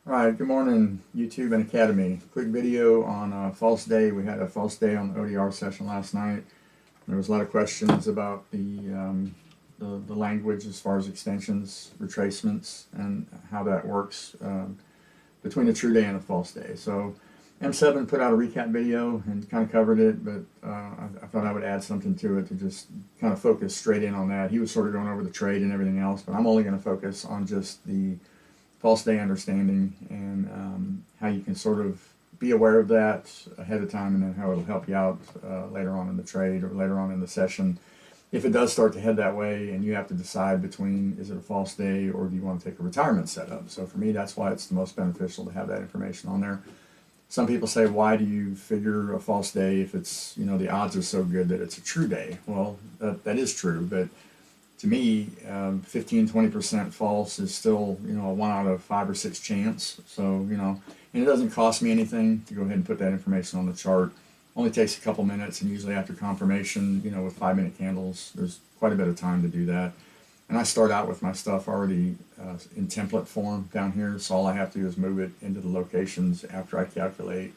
All right, good morning, YouTube and Academy. Quick video on a false day. We had a false day on the ODR session last night. There was a lot of questions about the language as far as extensions, retracements, and how that works between a true day and a false day. So M7 put out a recap video and kind of covered it, but I thought I would add something to it to just kind of focus straight in on that. He was sort of going over the trade and everything else, but I'm only going to focus on just the false day understanding and how you can sort of be aware of that ahead of time, and then how it'll help you out later on in the trade or later on in the session. If it does start to head that way and you have to decide between is it a false day or do you want to take a retirement setup. So for me, that's why it's the most beneficial to have that information on there. Some people say, why do you figure a false day if it's, the odds are so good that it's a true day? Well, that is true, but to me, 15–20% false is still, a 1 out of 5 or 6 chance. So, and it doesn't cost me anything to go ahead and put that information on the chart. Only takes a couple minutes, and usually after confirmation, with 5-minute candles, there's quite a bit of time to do that. And I start out with my stuff already in template form down here, so all I have to do is move it into the locations after I calculate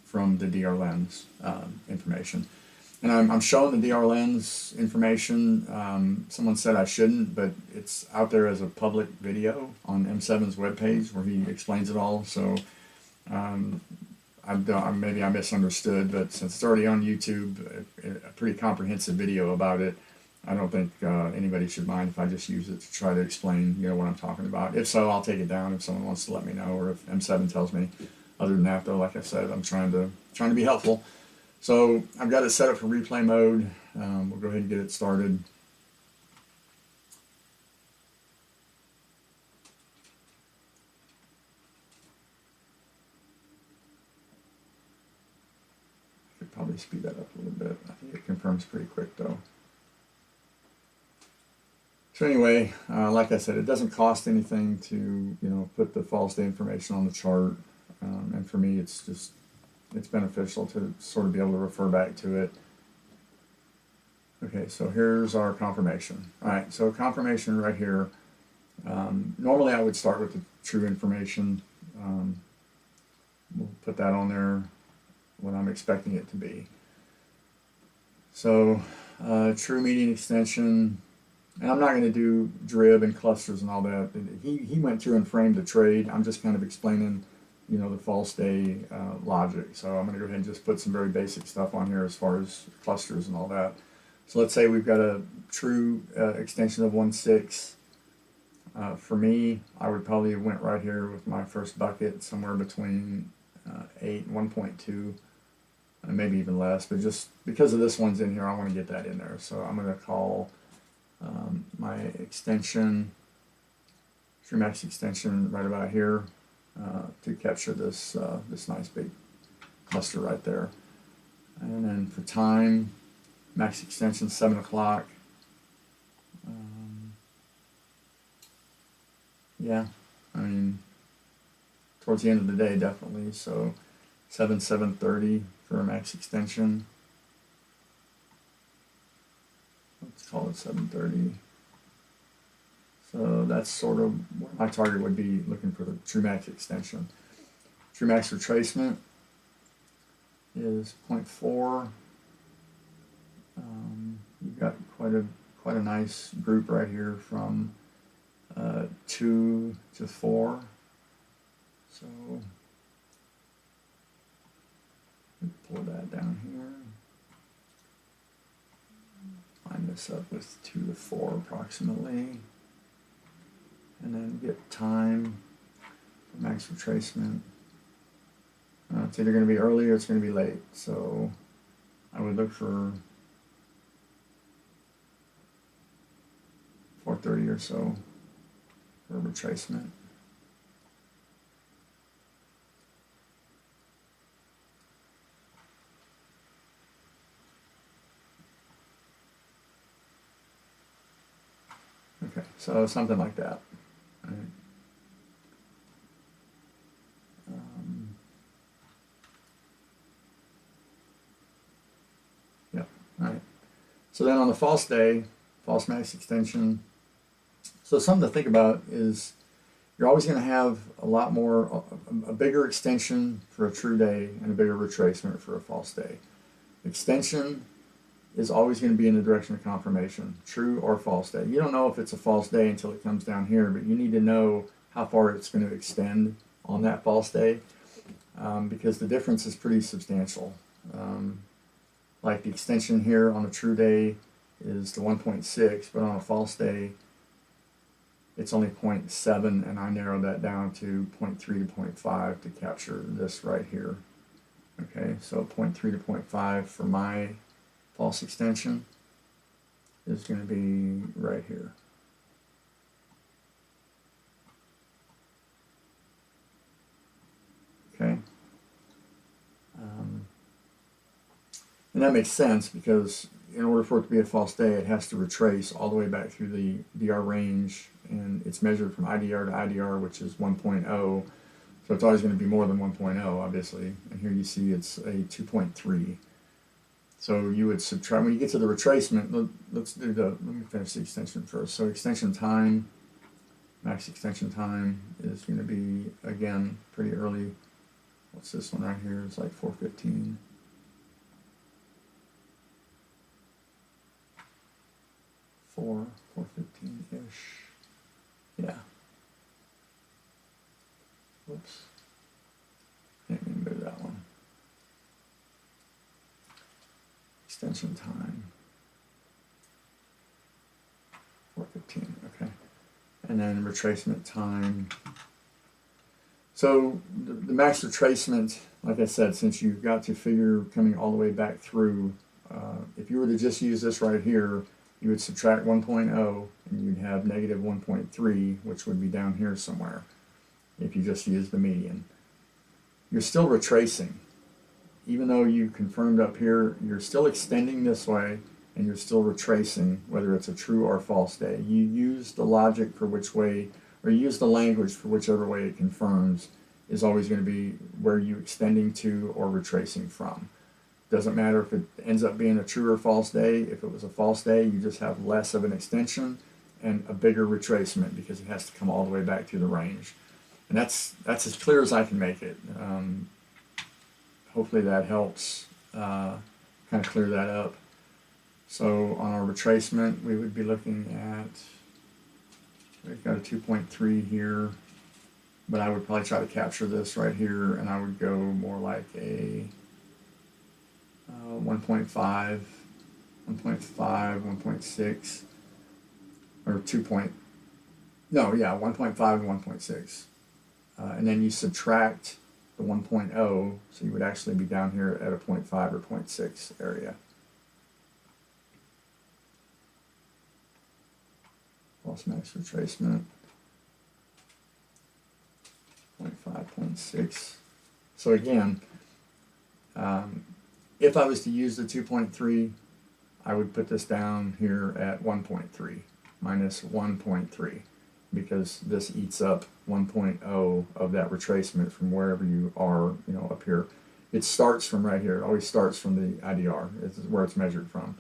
from the DR lens information. And I'm showing the DR lens information. Someone said I shouldn't, but it's out there as a public video on M7's webpage where he explains it all. So maybe I misunderstood, but since it's already on YouTube, a pretty comprehensive video about it, I don't think anybody should mind if I just use it to try to explain, what I'm talking about. If so, I'll take it down if someone wants to let me know, or if M7 tells me. Other than that, though, like I said, I'm trying to be helpful. So I've got it set up for replay mode. We'll go ahead and get it started. I could probably speed that up a little bit. I think it confirms pretty quick though. So anyway, like I said, it doesn't cost anything to put the false day information on the chart, and for me, it's beneficial to sort of be able to refer back to it. Okay, so here's our confirmation. All right, so confirmation right here. Normally I would start with the true information. We'll put that on there what I'm expecting it to be. So true median extension, and I'm not going to do drib and clusters and all that. He went through and framed the trade. I'm just kind of explaining the false day logic. So I'm going to go ahead and just put some very basic stuff on here as far as clusters and all that. So let's say we've got a true extension of 1/6. For me, I would probably have went right here with my first bucket somewhere between 8 and 1.2, and maybe even less. But just because of this one's in here, I want to get that in there. So I'm going to call my extension, true max extension, right about here. To capture this this nice big cluster right there. And then for time, max extension 7 o'clock. Yeah, I mean, towards the end of the day, definitely. So 7:30 for a max extension. Let's call it 7:30. So that's sort of what my target would be, looking for the true max extension. True max retracement is 0.4. You've got quite a nice group right here from 2 to 4. So pull that down here. Line this up with 2 to 4 approximately. And then get time for max retracement. It's either going to be early or it's going to be late. So I would look for 4:30 or so for retracement. Okay, so something like that. Right. Yep. All right. So then on the false day, false max extension. So something to think about is you're always going to have a lot more, a bigger extension for a true day and a bigger retracement for a false day. Extension is always going to be in the direction of confirmation, true or false day. You don't know if it's a false day until it comes down here, but you need to know how far it's going to extend on that false day, because the difference is pretty substantial. Like the extension here on a true day is the 1.6, but on a false day it's only 0.7, and I narrowed that down to 0.3 to 0.5 to capture this right here. Okay, so 0.3 to 0.5 for my false extension is going to be right here. Okay. And that makes sense because in order for it to be a false day, it has to retrace all the way back through the DR range, and it's measured from IDR to IDR, which is 1.0. So it's always going to be more than 1.0, obviously. And here you see it's a 2.3. So you would subtract, when you get to the retracement, let me finish the extension first. So extension time, max extension time is going to be, again, pretty early. What's this one right here? It's like 4:15. 4:15-ish. Yeah. Whoops. Can't even move that one. Extension time. 4:15. Okay. And then retracement time. So the max retracement, like I said, since you've got to figure coming all the way back through, if you were to just use this right here, you would subtract 1.0 and you'd have negative 1.3, which would be down here somewhere if you just use the median. You're still retracing. Even though you confirmed up here, you're still extending this way and you're still retracing, whether it's a true or false day. You use the logic for which way, or you use the language for whichever way it confirms is always going to be where you extending to or retracing from. Doesn't matter if it ends up being a true or false day. If it was a false day, you just have less of an extension and a bigger retracement because it has to come all the way back through the range. And that's as clear as I can make it. Hopefully that helps kind of clear that up. So on our retracement, we would be looking at, we've got a 2.3 here, but I would probably try to capture this right here, and I would go more like a 1.5, 1.6, or 2 point, no, yeah, 1.5 and 1.6. And then you subtract the 1.0, so you would actually be down here at a 0.5 or 0.6 area. False max retracement, 0.5, 0.6. So again, if I was to use the 2.3, I would put this down here at 1.3, minus 1.3, because this eats up 1.0 of that retracement from wherever you are, up here. It starts from right here. It always starts from the IDR. This is where it's measured from.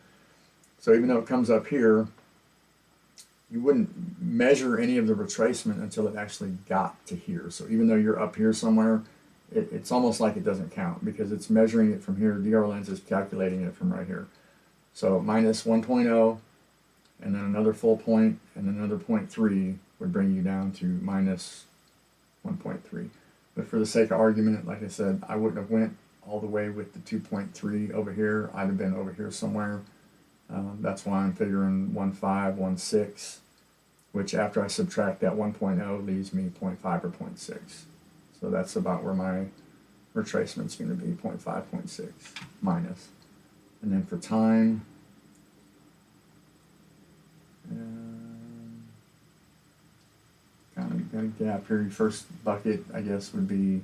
So even though it comes up here, you wouldn't measure any of the retracement until it actually got to here. So even though you're up here somewhere, it's almost like it doesn't count because it's measuring it from here. DR lens is calculating it from right here. So minus 1.0, and then another full point, and then another 0.3 would bring you down to minus 1.3. But for the sake of argument, like I said, I wouldn't have went all the way with the 2.3 over here. I'd have been over here somewhere. That's why I'm figuring 1.5, 1.6, which after I subtract that 1.0 leaves me 0.5 or 0.6. So that's about where my retracement's going to be, 0.5, 0.6 minus. And then for time, kind of got a gap here. Your first bucket, I guess, would be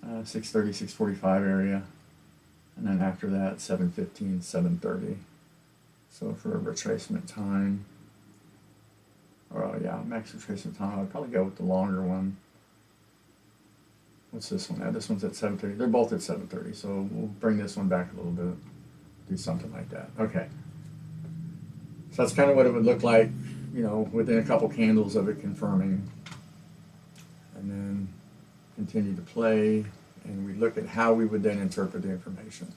6:30, 6:45 area. And then after that, 7:15, 7:30. So for a retracement time, or yeah, max retracement time, I'd probably go with the longer one. What's this one at? This one's at 7:30. They're both at 7:30, so we'll bring this one back a little bit. Do something like that. Okay. So that's kind of what it would look like, within a couple candles of it confirming. and then continue to play, and we look at how we would then interpret the information.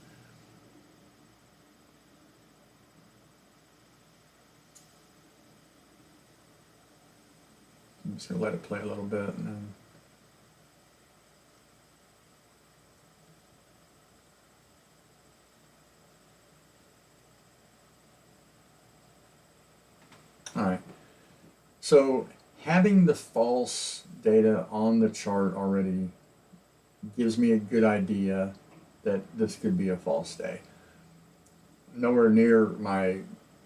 I'm just going to let it play a little bit, and then all right. So having the false data on the chart already gives me a good idea that this could be a false day. Nowhere near my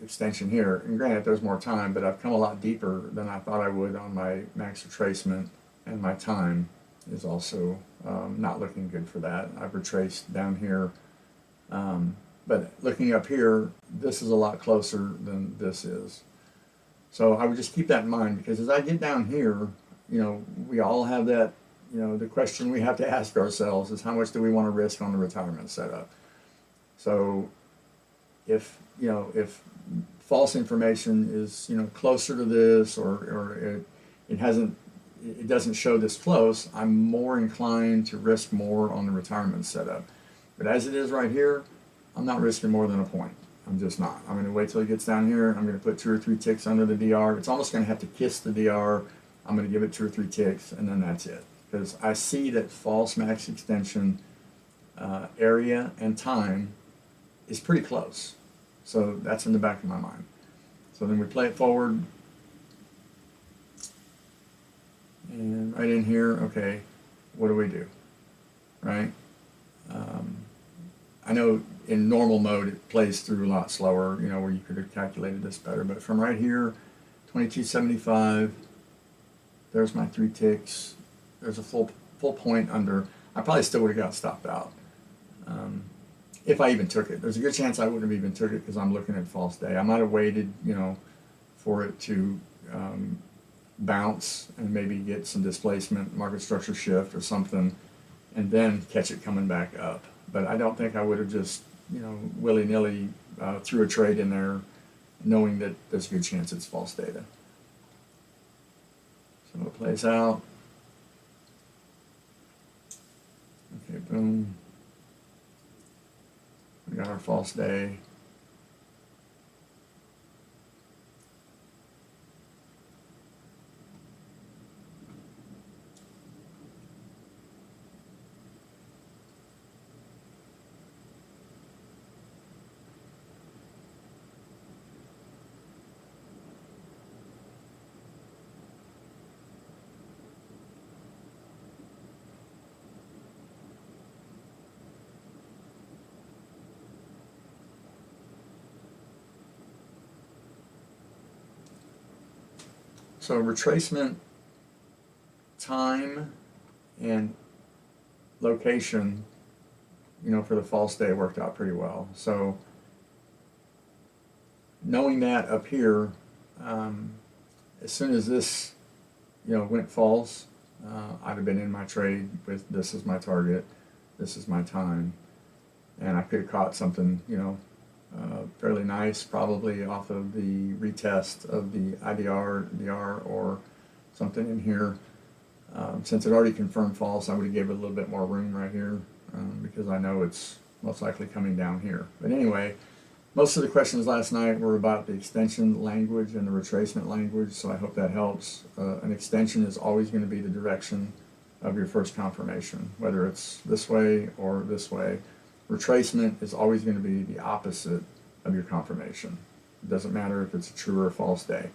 extension here, and granted there's more time, but I've come a lot deeper than I thought I would on my max retracement, and my time is also not looking good for that. I've retraced down here, but looking up here, this is a lot closer than this is. So I would just keep that in mind, because as I get down here, you know, we all have that, you know, the question we have to ask ourselves is how much do we want to risk on the retirement setup? So if, you know, if false information is, you know, closer to this, or it doesn't show this close, I'm more inclined to risk more on the retirement setup. But as it is right here, I'm not risking more than a point. I'm just not. I'm going to wait till it gets down here. I'm going to put 2 or 3 ticks under the DR. It's almost going to have to kiss the DR. I'm going to give it 2 or 3 ticks, and then that's it. Because I see that false max extension area and time is pretty close. So that's in the back of my mind. So then we play it forward. And right in here, okay, what do we do? Right? I know in normal mode it plays through a lot slower, you know, where you could have calculated this better. But from right here, 2275, there's my 3 ticks. There's a full point under. I probably still would have got stopped out if I even took it. There's a good chance I wouldn't have even took it because I'm looking at false day. I might have waited, you know, for it to bounce and maybe get some displacement, market structure shift or something, and then catch it coming back up. But I don't think I would have just, you know, willy-nilly threw a trade in there knowing that there's a good chance it's false data. So it plays out. Okay, boom. We got our false day. So retracement time and location, you know, for the false day worked out pretty well. So knowing that up here, as soon as this, you know, went false, I'd have been in my trade with this is my target, this is my time, and I could have caught something, you know, fairly nice, probably off of the retest of the IDR, DR, or something in here. Since it already confirmed false, I would have gave it a little bit more room right here because I know it's most likely coming down here. But anyway, most of the questions last night were about the extension language and the retracement language, so I hope that helps. An extension is always going to be the direction of your first confirmation, whether it's this way or this way. Retracement is always going to be the opposite of your confirmation. It doesn't matter if it's a true or a false day.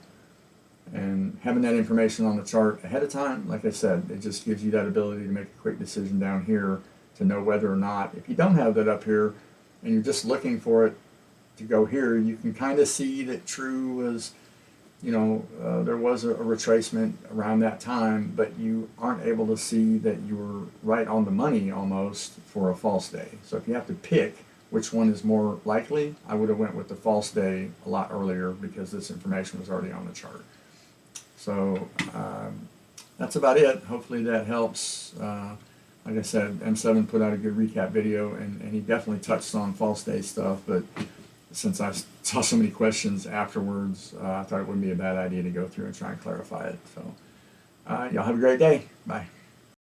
And having that information on the chart ahead of time, like I said, it just gives you that ability to make a quick decision down here to know whether or not, if you don't have that up here and you're just looking for it to go here, you can kind of see that true was, you know, there was a retracement around that time, but you aren't able to see that you were right on the money almost for a false day. So if you have to pick which one is more likely, I would have went with the false day a lot earlier because this information was already on the chart. So that's about it. Hopefully that helps. Like I said, M7 put out a good recap video, and he definitely touched on false day stuff, but since I saw so many questions afterwards, I thought it wouldn't be a bad idea to go through and try and clarify it. So Y'all have a great day. Bye.